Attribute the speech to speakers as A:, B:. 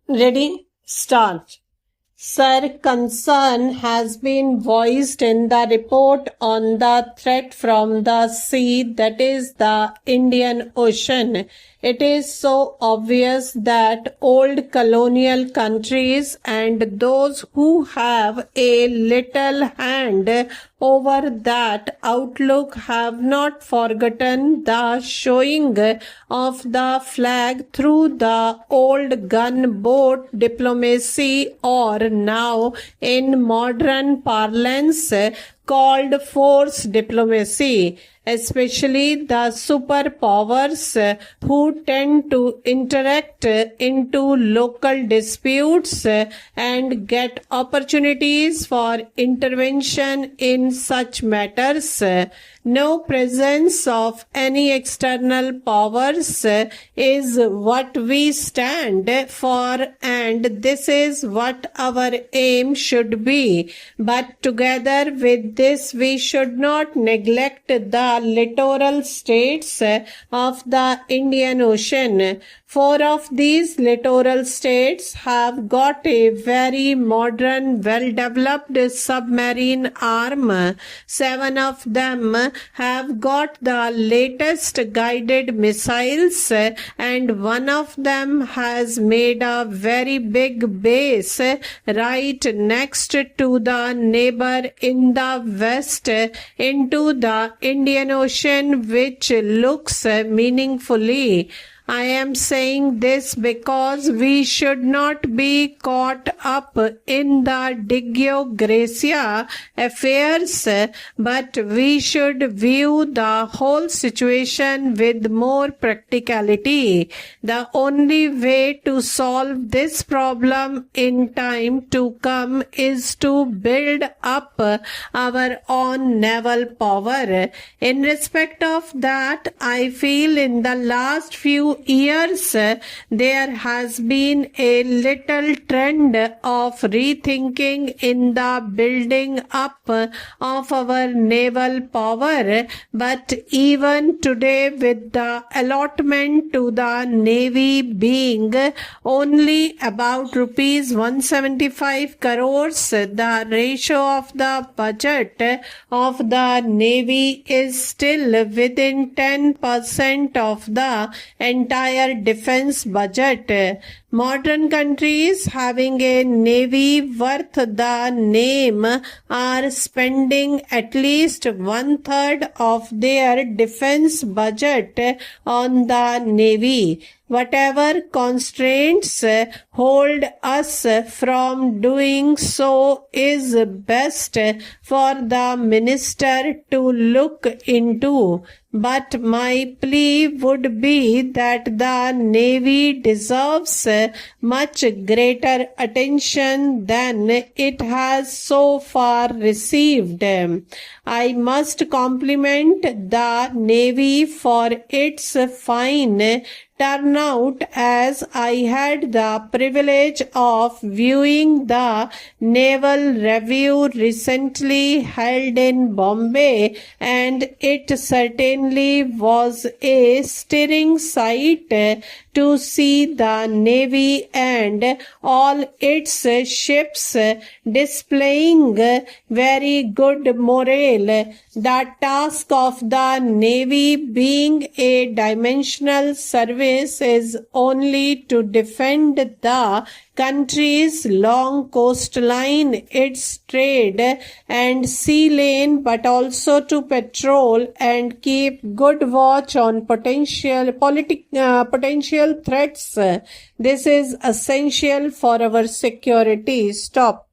A: Ready? Start. Sir, concern has been voiced in the report on the threat from the sea, that is the Indian Ocean. It is so obvious that old colonial countries and those who have a little hand over that outlook have not forgotten the showing of the flag through the old gunboat diplomacy, or now in modern parlance called force diplomacy, especially the superpowers who tend to interact into local disputes and get opportunities for intervention in such matters. No presence of any external powers is what we stand for, and this is what our aim should be. But together with this, we should not neglect the littoral states of the Indian Ocean. 4 of these littoral states have got a very modern, well-developed submarine arm. 7 of them have got the latest guided missiles, and 1 of them has made a very big base right next to the neighbor in the west into the Indian Ocean, which looks meaningfully. I am saying this because we should not be caught up in the Digio Gracia affairs, but we should view the whole situation with more practicality. The only way to solve this problem in time to come is to build up our own naval power. In respect of that, I feel in the last few years there has been a little trend of rethinking in the building up of our naval power, but even today, with the allotment to the Navy being only about rupees 175 crores, the ratio of the budget of the Navy is still within 10% of the entire defense budget. Modern countries having a navy worth the name are spending at least 1/3 of their defense budget on the navy. Whatever constraints hold us from doing so is best for the minister to look into. But my plea would be that the Navy deserves much greater attention than it has so far received. I must compliment the Navy for its fine turnout, as I had the privilege of viewing the Naval Review recently held in Bombay, and it certainly was a stirring sight to see the Navy and all its ships displaying very good morale. The task of the Navy being a dimensional service is only to defend the country's long coastline, its trade and sea lane, but also to patrol and keep good watch on potential threats. This is essential for our security. Stop.